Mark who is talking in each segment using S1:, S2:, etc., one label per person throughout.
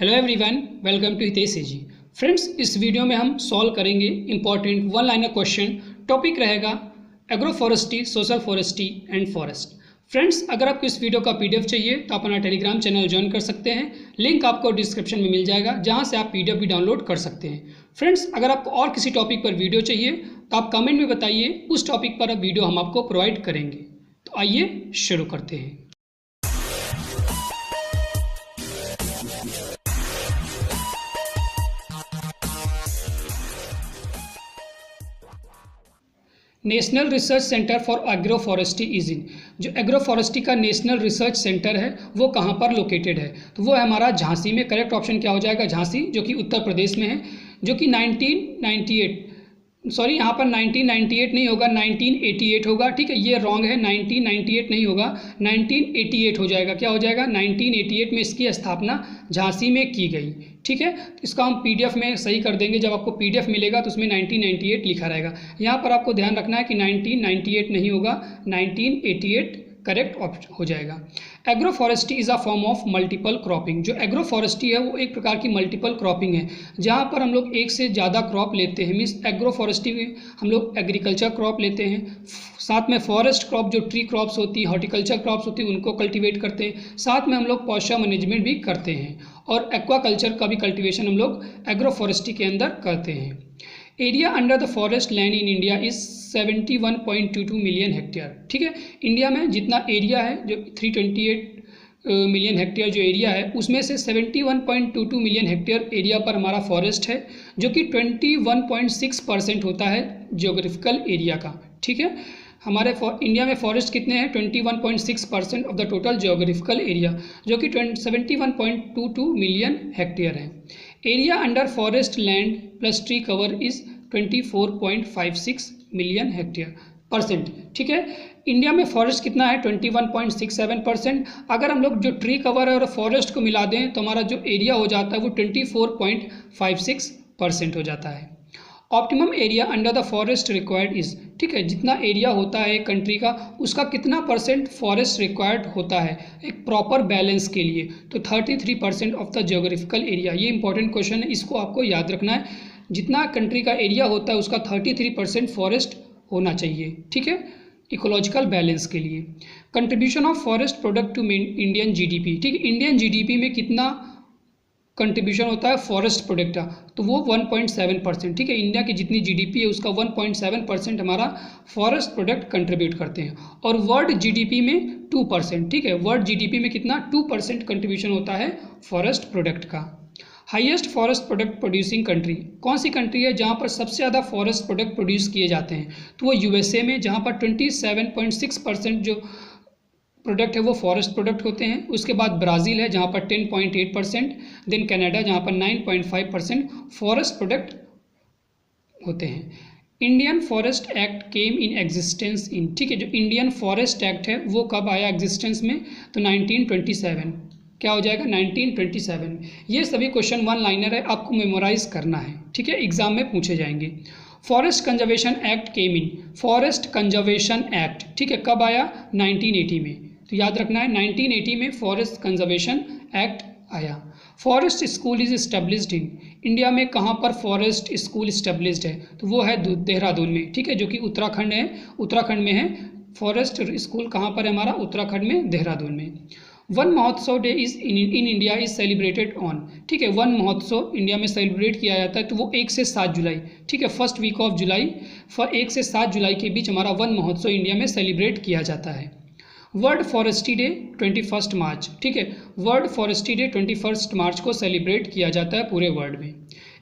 S1: Hello everyone, welcome to 희ᵱᵉ। Friends, इस video में हम सॉल्व करेंगे important one liner question. Topic रहेगा agro forestry, social forestry and forest. Friends, अगर आपको इस वीडियो का पीडीएफ चाहिए तो आप अपना टेलीग्राम चैनल ज्वाइन कर सकते हैं। लिंक आपको डिस्क्रिप्शन में मिल जाएगा, जहां से आप पीडीएफ भी डाउनलोड कर सकते हैं। फ्रेंड्स, अगर आपको और किसी टॉपिक पर वीडियो चाहिए तो आप कमेंट में बताइए, उस टॉपिक पर वीडियो हम आपको प्रोवाइड करेंगे। तो आइए शुरू करते हैं। National research centre for agro forestry is in. जो एग्रो फॉरेस्ट्री का नेशनल रिसर्च सेंटर है वो कहाँ पर लोकेटेड है? तो वो है हमारा झांसी में। करेक्ट ऑप्शन क्या हो जाएगा? झांसी, जो कि उत्तर प्रदेश में है, जो कि 1998 नहीं होगा, 1988 होगा। ठीक है, ये रॉन्ग है, 1998 नहीं होगा, 1988 हो जाएगा। क्या हो जाएगा? 1988 में इसकी स्थापना झांसी में की गई। ठीक है, तो इसका हम पीडीएफ में सही कर देंगे। जब आपको पीडीएफ मिलेगा तो उसमें 1998 लिखा रहेगा। यहाँ पर आपको ध्यान रखना है कि 1998 नहीं होगा, 1988 करेक्ट ऑप्शन हो जाएगा। Agro forestry is a form of multiple cropping. जो एग्रो फॉरेस्ट्री है वो एक प्रकार की मल्टीपल क्रॉपिंग है, जहाँ पर हम लोग एक से ज़्यादा क्रॉप लेते हैं। मीन्स एग्रो फॉरेस्ट्री में हम लोग एग्रीकल्चर क्रॉप लेते हैं, साथ में फॉरेस्ट क्रॉप जो ट्री क्रॉप्स होती है, हॉर्टिकल्चर क्रॉप्स होती है, उनको कल्टीवेट करते हैं। साथ में हम लोग पॉस्चर मैनेजमेंट भी करते हैं, और एक्वाकल्चर का भी कल्टीवेशन हम लोग एग्रो फॉरेस्ट्री के अंदर करते हैं। Area under the forest land in India is 71.22 million hectare. ठीक है, इंडिया में जितना एरिया है, जो 328 मिलियन हेक्टेयर जो एरिया है, उसमें से 71.22 मिलियन हेक्टेयर एरिया पर हमारा फॉरेस्ट है, जो कि 21.6% होता है जियोग्राफिकल एरिया का। ठीक है, हमारे इंडिया में फॉरेस्ट कितने हैं? 21.6% of the total geographical area, जो कि 71.22 मिलियन हेक्टेयर है। Area under forest land plus tree cover is 24.56 million hectare percent. ठीक है, इंडिया में फॉरेस्ट कितना है? 21.67%। अगर हम लोग जो ट्री कवर है और फॉरेस्ट को मिला दें तो हमारा जो एरिया हो जाता है वो 24.56% हो जाता है। Optimum area under the forest required is. ठीक है, जितना एरिया होता है कंट्री का, उसका कितना परसेंट फॉरेस्ट रिक्वायर्ड होता है एक प्रॉपर बैलेंस के लिए? तो 33% ऑफ द जियोग्राफिकल एरिया। ये इंपॉर्टेंट क्वेश्चन है, इसको आपको याद रखना है। जितना कंट्री का एरिया होता है उसका 33% फॉरेस्ट होना चाहिए। ठीक है, इकोलॉजिकल बैलेंस के लिए। Contribution of forest product to Indian GDP. ठीक है, इंडियन जीडीपी में कितना कंट्रीब्यूशन होता है फॉरेस्ट प्रोडक्ट का? तो वो 1.7%। ठीक है, इंडिया की जितनी जीडीपी है उसका 1.7% हमारा फॉरेस्ट प्रोडक्ट कंट्रीब्यूट करते हैं। और वर्ल्ड जीडीपी में 2%। ठीक है, वर्ल्ड जीडीपी में कितना? 2% कंट्रीब्यूशन होता है फॉरेस्ट प्रोडक्ट का। Highest forest product producing country कौन सी कंट्री है जहाँ पर सबसे ज़्यादा फॉरेस्ट प्रोडक्ट प्रोड्यूस किए जाते हैं? तो वो यूएसए में, जहाँ पर 27.6% जो प्रोडक्ट है वो फॉरेस्ट प्रोडक्ट होते हैं। उसके बाद ब्राज़ील है, जहाँ पर 10.8%। देन कनाडा, जहाँ पर 9.5% फॉरेस्ट प्रोडक्ट होते हैं। Indian forest act came in existence in. ठीक है, जो इंडियन फॉरेस्ट एक्ट है वो कब आया एग्जिस्टेंस में? तो 1927। क्या हो जाएगा? 1927। ये सभी क्वेश्चन वन लाइनर है, आपको मेमोराइज करना है। ठीक है, एग्जाम में पूछे जाएंगे। फॉरेस्ट कंजर्वेशन एक्ट केम इन। फॉरेस्ट कंजर्वेशन एक्ट, ठीक है, कब आया? 1980 में। तो याद रखना है 1980 में फॉरेस्ट कंजर्वेशन एक्ट आया। Forest school is established in. India में कहाँ पर फॉरेस्ट स्कूल इस्टेब्लिश्ड है? तो वो है देहरादून में। ठीक है, जो कि उत्तराखंड है, उत्तराखंड में है। फॉरेस्ट स्कूल कहाँ पर है हमारा? उत्तराखंड में, देहरादून में। वन महोत्सव day is in India is celebrated on. ठीक है, वन महोत्सव इंडिया में सेलिब्रेट किया जाता है, तो वो 1 से 7 जुलाई। ठीक है, फर्स्ट वीक ऑफ जुलाई, 1 से 7 जुलाई के बीच हमारा वन महोत्सव इंडिया में सेलिब्रेट किया जाता है। वर्ल्ड फॉरेस्ट्री डे 21 मार्च। ठीक है, वर्ल्ड फॉरेस्ट्री डे 21 मार्च को सेलिब्रेट किया जाता है पूरे वर्ल्ड में।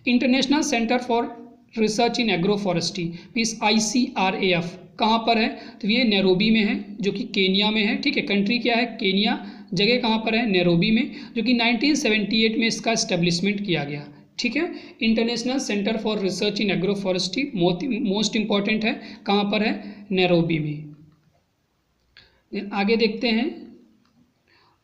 S1: International centre for research in agro forestry means ICRAF कहाँ पर है? तो ये नैरोबी में है, जो कि केनिया में है। ठीक है, कंट्री क्या है? केनिया। जगह कहाँ पर है? नैरोबी में, जो कि 1978 में इसका इस्टेब्लिशमेंट किया गया। ठीक है, international centre for research in agro forestry most important है, कहाँ पर है? नैरोबी में। आगे देखते हैं।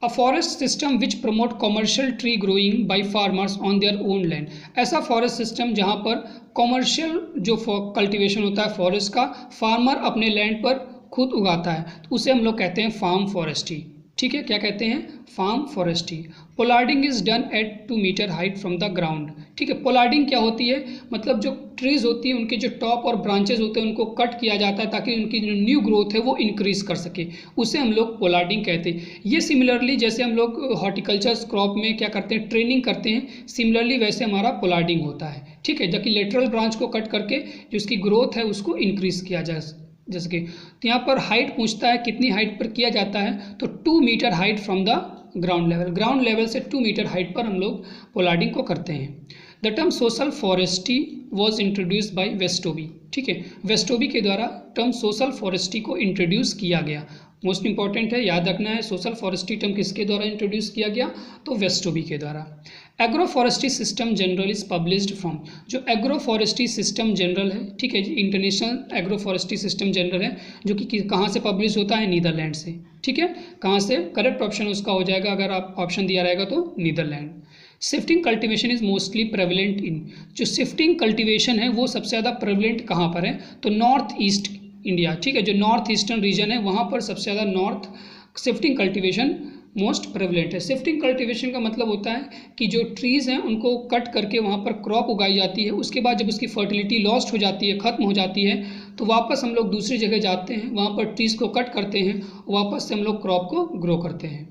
S1: A forest system which promote commercial tree growing by farmers on their own land. ऐसा फॉरेस्ट सिस्टम जहाँ पर कॉमर्शियल जो कल्टीवेशन होता है फॉरेस्ट का, फार्मर अपने लैंड पर खुद उगाता है, तो उसे हम लोग कहते हैं फार्म फॉरेस्ट्री। ठीक है, क्या कहते हैं, farm forestry. Pollarding is done at 2 metre height from the ground. ठीक है, पोलार्डिंग क्या होती है, मतलब जो ट्रीज होती है उनके जो टॉप और ब्रांचेस होते हैं उनको कट किया जाता है ताकि उनकी जो न्यू ग्रोथ है वो इंक्रीज कर सके, उसे हम लोग पोलार्डिंग कहते हैं। ये सिमिलरली जैसे हम लोग हॉर्टिकल्चर क्रॉप में क्या करते हैं, ट्रेनिंग करते हैं, सिमिलरली वैसे हमारा पोलार्डिंग होता है। ठीक है, जबकि लेटरल ब्रांच को कट करके जो उसकी ग्रोथ है उसको इंक्रीज किया जाए। जैसे कि तो यहाँ पर हाइट पूछता है, कितनी हाइट पर किया जाता है, तो 2 metre height from the ground level, ground level से 2 मीटर हाइट पर हम लोग पोलार्डिंग को करते हैं। The term social forestry was introduced by Westoby. ठीक है, वेस्टोबी के द्वारा टर्म सोशल फॉरेस्ट्री को इंट्रोड्यूस किया गया। मोस्ट इंपॉर्टेंट है, याद रखना है, सोशल फॉरेस्ट्री टर्म किसके द्वारा इंट्रोड्यूस किया गया, तो वेस्टोबी के द्वारा। Agroforestry system general is published from, जो एग्रोफॉरेस्ट्री सिस्टम जनरल है, ठीक है, इंटरनेशनल एग्रोफॉरेस्ट्री सिस्टम जनरल है, जो कि कहाँ से पब्लिश होता है, नीदरलैंड से। ठीक है, कहाँ से, करेक्ट ऑप्शन उसका हो जाएगा अगर आप ऑप्शन दिया रहेगा तो Netherland. Shifting cultivation is mostly prevalent in, जो शिफ्टिंग कल्टीवेशन है वो सबसे ज़्यादा प्रेवलेंट कहाँ पर है, तो नॉर्थ ईस्ट इंडिया। ठीक है, जो नॉर्थ ईस्टर्न रीजन है वहाँ पर सबसे ज़्यादा north shifting cultivation most prevalent है। शिफ्टिंग कल्टीवेशन का मतलब होता है कि जो ट्रीज़ हैं उनको कट करके वहाँ पर क्रॉप उगाई जाती है, उसके बाद जब उसकी फर्टिलिटी लॉस्ट हो जाती है, ख़त्म हो जाती है, तो वापस हम लोग दूसरी जगह जाते हैं, वहाँ पर ट्रीज़ को कट करते हैं, वापस से हम लोग क्रॉप को ग्रो करते हैं।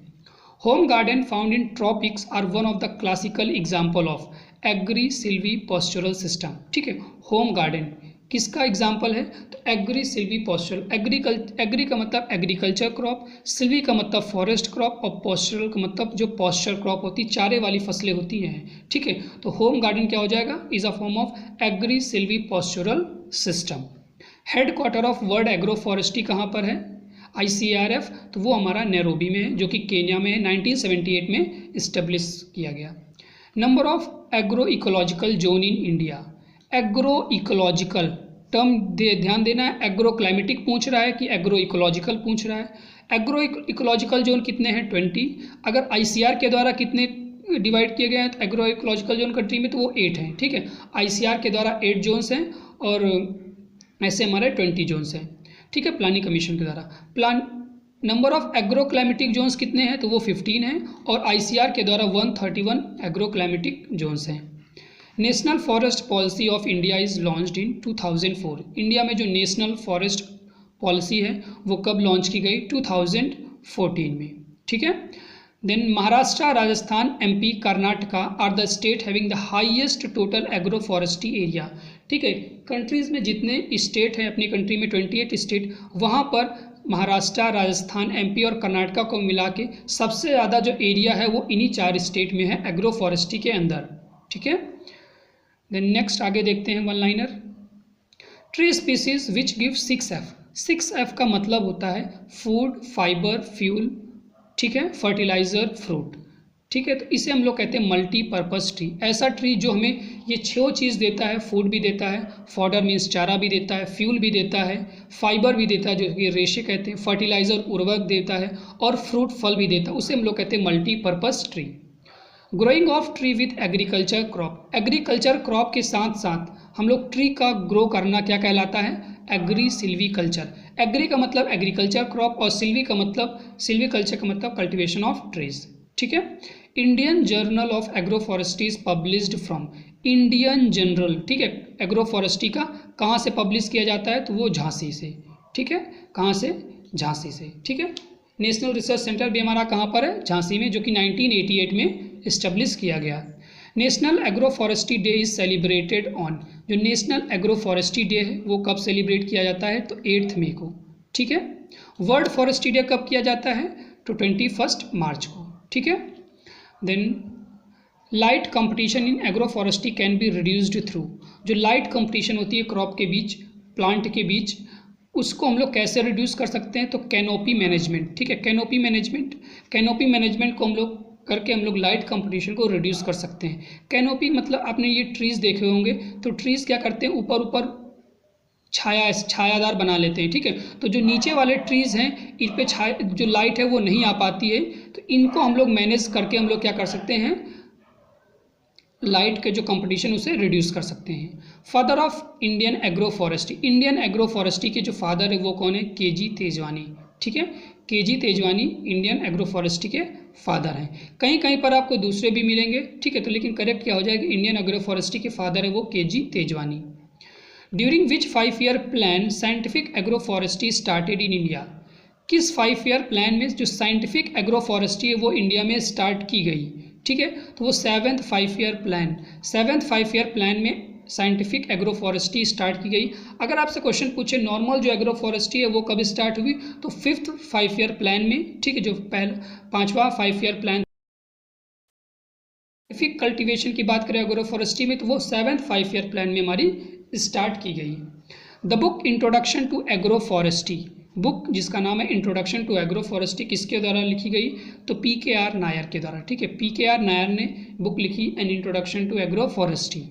S1: Home garden found in tropics are one of the classical example of agri silvi pastoral system. ठीक है, होम गार्डन किसका एग्जाम्पल है, तो एग्री सिल्वी पॉस्चरल। एग्री का मतलब एग्रीकल्चर क्रॉप, सिल्वी का मतलब फॉरेस्ट क्रॉप, और पॉस्चरल का मतलब जो पॉस्चर क्रॉप होती है, चारे वाली फसलें होती हैं। ठीक है, तो होम गार्डन क्या हो जाएगा, is a form of agri silvi pastoral system. Headquarter of world agro forestry कहाँ पर है, ICARF, तो वो हमारा नैरोबी में है, जो कि केन्या में है, 1978 में इस्टेब्लिश किया गया। Number of agro ecological zone in India. Agro ecological term ध्यान देना है, एग्रो क्लाइमेटिक पूछ रहा है कि एग्रो इकोलॉजिकल पूछ रहा है। एग्रो इकोलॉजिकल जोन कितने हैं, 20। अगर ICR के द्वारा कितने डिवाइड किए गए हैं तो एग्रो इकोलॉजिकल जोन कंट्री में, तो वो 8 हैं। ठीक है, ICR के द्वारा 8 जोन्स हैं और ऐसे हमारे 20 जोन्स हैं। ठीक है, प्लानिंग कमीशन के द्वारा number of agro climatic zones कितने हैं, तो वो 15 हैं, और ICR के द्वारा 131 एग्रो क्लाइमेटिक जोन्स हैं। National forest policy of India is launched in 2004। India में जो नेशनल फॉरेस्ट पॉलिसी है वो कब लॉन्च की गई, 2014 में। ठीक है, then Maharashtra, Rajasthan, MP, Karnataka are the state having the highest total agro forestry area. ठीक है, कंट्रीज़ में जितने स्टेट हैं अपनी कंट्री में 28 स्टेट, वहाँ पर महाराष्ट्र, राजस्थान, MP और कर्नाटका को मिला के सबसे ज़्यादा जो एरिया है वो इन्हीं 4 स्टेट में है एग्रो फॉरेस्ट्री के अंदर। ठीक है, देन नेक्स्ट आगे देखते हैं one liner. Tree species which give 6F। 6F का मतलब होता है फूड, फाइबर, फ्यूल, ठीक है, फर्टिलाइजर, फ्रूट। ठीक है, तो इसे हम लोग कहते हैं मल्टीपर्पज़ ट्री। ऐसा ट्री जो हमें ये 6 चीज़ देता है, फूड भी देता है, फॉडर मीन्स चारा भी देता है, फ्यूल भी देता है, फाइबर भी देता है जो कि रेशे कहते हैं, फर्टिलाइजर उर्वरक देता है, और फ्रूट फल भी देता है, उसे हम लोग कहते हैं multipurpose tree. Growing of tree with agriculture crop. Agriculture crop के साथ साथ हम लोग ट्री का ग्रो करना क्या कहलाता है, एग्री सिल्वीकल्चर। एग्री का मतलब एग्रीकल्चर क्रॉप और सिल्वीकल्चर का मतलब कल्टीवेशन ऑफ ट्रीज। ठीक है, Indian journal of agroforestry is published from. Indian general, ठीक है, एग्रोफॉरेस्ट्री का कहाँ से पब्लिश किया जाता है, तो वो झांसी से। ठीक है, कहाँ से, झांसी से। ठीक है, नेशनल रिसर्च सेंटर भी हमारा कहाँ पर है, झांसी में, जो कि 1988 में इस्टेब्लिश किया गया। National agroforestry day is celebrated on. जो नेशनल एग्रोफॉरेस्ट्री डे है वो कब सेलिब्रेट किया जाता है, तो 8 मई को। ठीक है, वर्ल्ड फॉरेस्ट्री डे कब किया जाता है, तो 21 मार्च को। ठीक है, then light competition in agroforestry can be reduced through. जो लाइट कंपटीशन होती है क्रॉप के बीच, प्लांट के बीच, उसको हम लोग कैसे रिड्यूस कर सकते हैं, तो कैनोपी मैनेजमेंट। ठीक है, कैनोपी मैनेजमेंट को हम लोग करके हम लोग लाइट कंपटीशन को रिड्यूस कर सकते हैं। कैनोपी मतलब आपने ये ट्रीज़ देखे होंगे, तो ट्रीज़ क्या करते हैं, ऊपर छायादार बना लेते हैं। ठीक है, तो जो नीचे वाले ट्रीज़ हैं इन पे जो लाइट है वो नहीं आ पाती है, तो इनको हम लोग मैनेज करके हम लोग क्या कर सकते हैं, लाइट के जो कंपटीशन उसे रिड्यूस कर सकते हैं। Father of Indian agroforestry. Indian agroforestry के जो फादर है वो कौन है, KG तेजवानी। ठीक है, KG Tejwani Indian agro forestry के फादर हैं। कहीं कहीं पर आपको दूसरे भी मिलेंगे, ठीक है, तो लेकिन करेक्ट क्या हो जाएगा, इंडियन एग्रो फॉरेस्ट्री के फादर है वो KG Tejwani. During which 5 year plan scientific agro forestry started in India, किस 5 ईयर प्लान में जो साइंटिफिक एग्रो फॉरेस्ट्री है वो इंडिया में स्टार्ट की गई, ठीक है, तो वो 7th 5 year plan, 7th 5 year plan में साइंटिफिक एग्रो फॉरेस्ट्री स्टार्ट की गई। अगर आपसे क्वेश्चन पूछे नॉर्मल जो एग्रो फॉरेस्ट्री है वो कब स्टार्ट हुई, तो 5th 5 ईयर प्लान में, ठीक है, जो पहला 5वां 5 ईयर प्लान साइंटिफिक कल्टीवेशन की बात करें एग्रो फॉरेस्ट्री में, तो वो 7th 5 ईयर प्लान में हमारी स्टार्ट की गई। The book introduction to agro forestry, book जिसका नाम है इंट्रोडक्शन टू एग्रो फॉरेस्ट्री, किसके द्वारा लिखी गई, तो PKR नायर के द्वारा, ठीक है, PKR नायर ने बुक लिखी an introduction to agro forestry.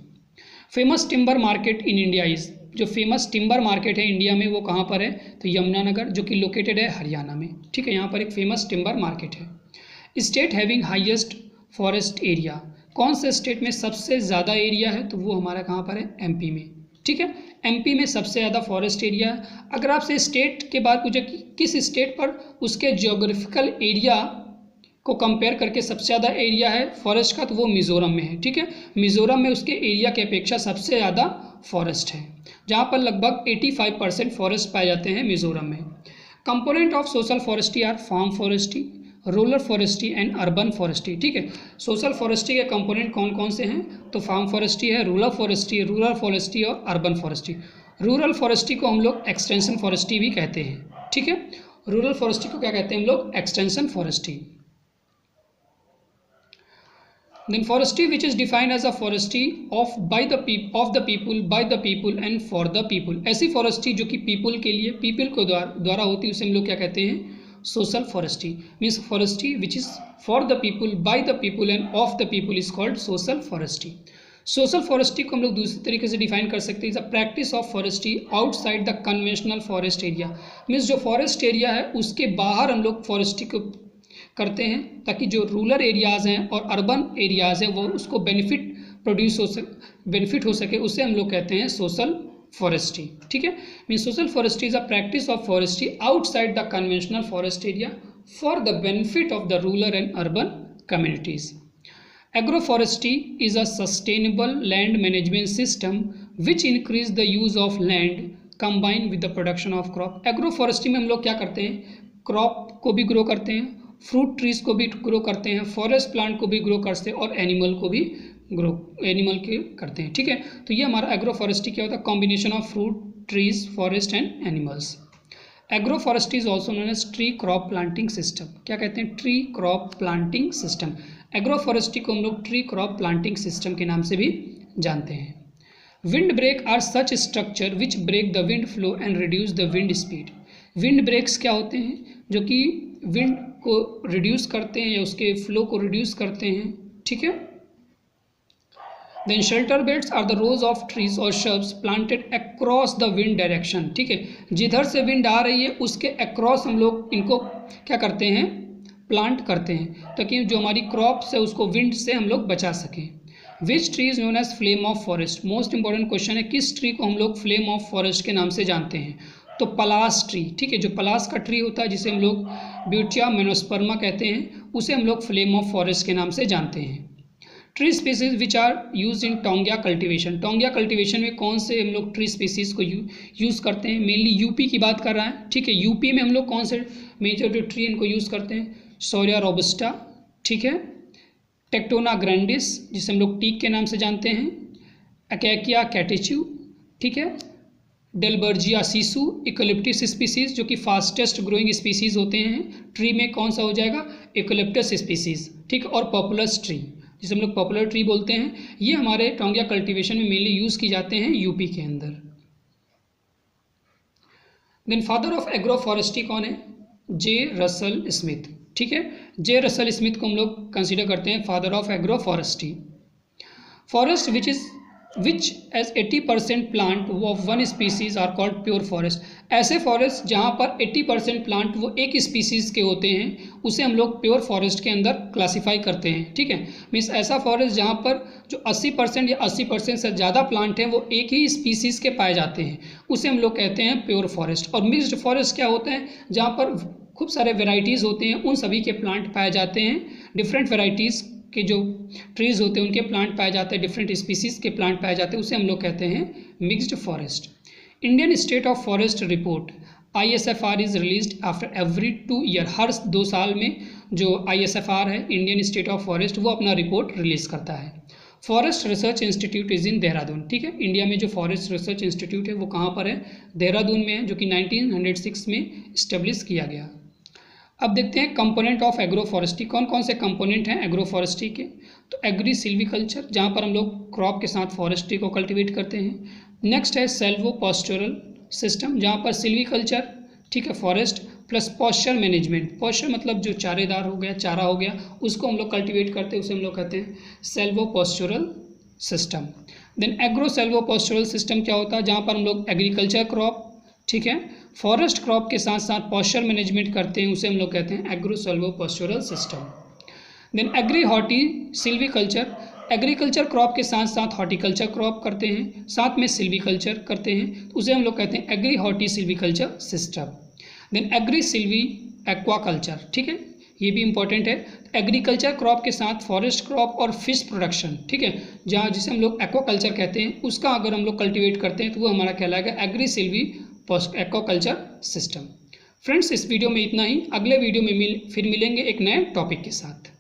S1: Famous timber market in India is, जो फेमस टिम्बर मार्केट है इंडिया में वो कहाँ पर है, तो यमुनानगर, जो कि लोकेटेड है हरियाणा में, ठीक है, यहाँ पर एक फेमस टिम्बर मार्केट है। State having highest forest area, कौन से स्टेट में सबसे ज़्यादा एरिया है, तो वो हमारा कहाँ पर है, MP में, ठीक है, MP में सबसे ज़्यादा फॉरेस्ट एरिया है। अगर आपसे स्टेट के बाद पूछे कि किस स्टेट पर उसके जियोग्राफिकल एरिया को कंपेयर करके सबसे ज़्यादा एरिया है फॉरेस्ट का, तो वो मिज़ोरम में है, ठीक है, मिज़ोरम में उसके एरिया की अपेक्षा सबसे ज़्यादा फॉरेस्ट है, जहाँ पर लगभग 85% फॉरेस्ट पाए जाते हैं मिज़ोरम में। Component of social forestry are farm forestry, rural forestry and urban forestry, ठीक है, सोशल फॉरेस्ट्री के कंपोनेंट कौन कौन से हैं, तो फार्म फॉरेस्ट्री है, रूरल फॉरेस्ट्री और अर्बन फॉरेस्ट्री। रूरल फॉरेस्ट्री को हम लोग एक्सटेंशन फॉरेस्ट्री भी कहते हैं, ठीक है, रूरल फॉरेस्ट्री को क्या कहते हैं हम लोग, extension forestry. Then forestry which is defined as a forestry of the people by the people and for the people, ऐसी फॉरेस्ट्री जो कि पीपल के लिए, पीपल को द्वारा होती है, उसे हम लोग क्या कहते हैं, social forestry. Means forestry which is for the people by the people end of the people is called social forestry. Social forestry को हम लोग दूसरे तरीके से डिफाइन कर सकते हैं, the practice of forestry outside the conventional forest area, means जो फॉरेस्ट एरिया है उसके बाहर हम लोग फॉरेस्ट्री को करते हैं, ताकि जो रूरल एरियाज़ हैं और अर्बन एरियाज़ हैं वो उसको बेनिफिट हो सके, उसे हम लोग कहते हैं सोशल फॉरेस्ट्री, ठीक है। Mean social forestry is a practice of forestry outside the conventional forest area for the benefit of the rural and urban communities. Agroforestry is a sustainable land management system which increase the use of land combine with the production of crop. Agroforestry में हम लोग क्या करते हैं, crop को भी grow करते हैं, फ्रूट ट्रीज को भी ग्रो करते हैं, फॉरेस्ट प्लांट को भी ग्रो करते हैं और एनिमल को भी एनिमल के करते हैं, ठीक है। तो ये हमारा एग्रोफॉरेस्ट्री क्या होता है, combination of fruit trees forest and animals. Agroforestry is also known as tree crop planting system, क्या कहते हैं, tree crop planting system. Agroforestry को हम लोग ट्री क्रॉप प्लांटिंग सिस्टम के नाम से भी जानते हैं। Windbreak are such structure which break the wind flow and reduce the wind speed. Windbreaks क्या होते हैं, जो कि विंड को रिड्यूस करते हैं या उसके फ्लो को रिड्यूस करते हैं, ठीक है। Then shelter beds are the rows of trees और shrubs planted across the wind direction, ठीक है, जिधर से विंड आ रही है उसके अक्रॉस हम लोग इनको क्या करते हैं, प्लांट करते हैं, ताकि जो हमारी क्रॉप्स है उसको विंड से हम लोग बचा सकें। Which tree is known as flame of forest, most important question है, किस ट्री को हम लोग फ्लेम ऑफ फॉरेस्ट के नाम से जानते हैं, तो पलास ट्री, ठीक है, जो पलास का ट्री होता है जिसे हम लोग ब्यूटिया मेनोस्पर्मा कहते हैं, उसे हम लोग फ्लेम ऑफ फॉरेस्ट के नाम से जानते हैं। Tree species which are use in taungya cultivation, taungya cultivation में कौन से हम लोग ट्री स्पीसीज को यूज़ करते हैं, मेनली यूपी की बात कर रहा है, ठीक है, यूपी में हम लोग कौन से मेजर जो ट्री इनको यूज़ करते हैं, सोरिया रोबस्टा, ठीक है, टेक्टोना ग्रैंडिस जिसे हम लोग टीक के नाम से जानते हैं, अकैकिया कैटेच्यू, ठीक है, डेलबर्जिया सीसू, इकोलिप्टिस स्पीसीज जो कि फास्टेस्ट ग्रोइंग स्पीसीज होते हैं ट्री में, कौन सा हो जाएगा, इकोलिप्टस स्पीसीज, ठीक, और पॉपुलस ट्री जिसे हम लोग पॉपुलर ट्री बोलते हैं, ये हमारे टोंगिया कल्टीवेशन में मेनली यूज़ की जाते हैं यूपी के अंदर। देन फादर ऑफ एग्रोफॉरेस्ट्री कौन है, जे रसल स्मिथ, ठीक है, जे रसल स्मिथ को हम लोग कंसीडर करते हैं father of agroforestry. Forest which as 80% plant of one species are called pure forest. ऐसे फॉरेस्ट जहाँ पर 80% प्लांट वो एक स्पीसीज के होते हैं उसे हम लोग प्योर फॉरेस्ट के अंदर क्लासीफाई करते हैं, ठीक है। मीन्स ऐसा फॉरेस्ट जहाँ पर जो 80% या 80% से ज़्यादा प्लांट हैं वो एक ही स्पीसीज के पाए जाते हैं, उसे हम लोग कहते हैं प्योर फॉरेस्ट। और मिक्स्ड फॉरेस्ट क्या होता है, जहाँ पर खूब सारे वेराइटीज़ होते हैं, उन सभी के प्लांट पाए जाते हैं। डिफरेंट वेराइटीज़ के जो ट्रीज़ होते हैं उनके प्लांट पाए जाते हैं, डिफरेंट स्पीसीज़ के प्लांट पाए जाते हैं, उसे हम लोग कहते हैं mixed forest. Indian state of forest report ISFR is released after every 2 year. हर 2 साल में जो ISFR है, इंडियन स्टेट ऑफ फॉरेस्ट, वो अपना रिपोर्ट रिलीज़ करता है। Forest research institute is in Dehradun. ठीक है, इंडिया में जो फॉरेस्ट रिसर्च इंस्टीट्यूट है वो कहाँ पर है? देहरादून में है, जो कि 1906 में इस्टेब्लिश किया गया। अब देखते हैं कंपोनेंट ऑफ एग्रो फॉरेस्ट्री। कौन कौन से कंपोनेंट हैं एग्रो फॉरेस्ट्री के? तो एग्री सिल्वीकल्चर, जहाँ पर हम लोग क्रॉप के साथ फॉरेस्ट्री को कल्टिवेट करते हैं। नेक्स्ट है सेल्वो पॉस्चरल सिस्टम, जहाँ पर सिल्वीकल्चर, ठीक है, forest plus pasture management. Pasture मतलब जो चारेदार हो गया, चारा हो गया, उसको हम लोग कल्टिवेट करते हैं, उसे हम लोग कहते हैं silvo pastoral system. Then agro silvo pastoral system क्या होता है? जहाँ पर हम लोग एग्रीकल्चर क्रॉप, ठीक है, फॉरेस्ट क्रॉप के साथ साथ पॉस्चर मैनेजमेंट करते हैं, उसे हम लोग कहते हैं agro silvo pastoral system. Then agri horti silviculture, agriculture crop के साथ साथ हॉर्टिकल्चर क्रॉप करते हैं, साथ में सिल्वीकल्चर करते हैं, तो उसे हम लोग कहते हैं agri horti silviculture system. Then agri silvi aquaculture, ठीक है, ये भी इंपॉर्टेंट है। एग्रीकल्चर क्रॉप के साथ फॉरेस्ट क्रॉप और फिश प्रोडक्शन, ठीक है, जहाँ जिसे हम लोग एक्वाकल्चर कहते हैं, उसका अगर हम लोग कल्टिवेट करते हैं तो वो हमारा कहलाएगा agri silvi aquaculture system. Friends, इस वीडियो में इतना ही। अगले वीडियो में फिर मिलेंगे एक नए टॉपिक के साथ।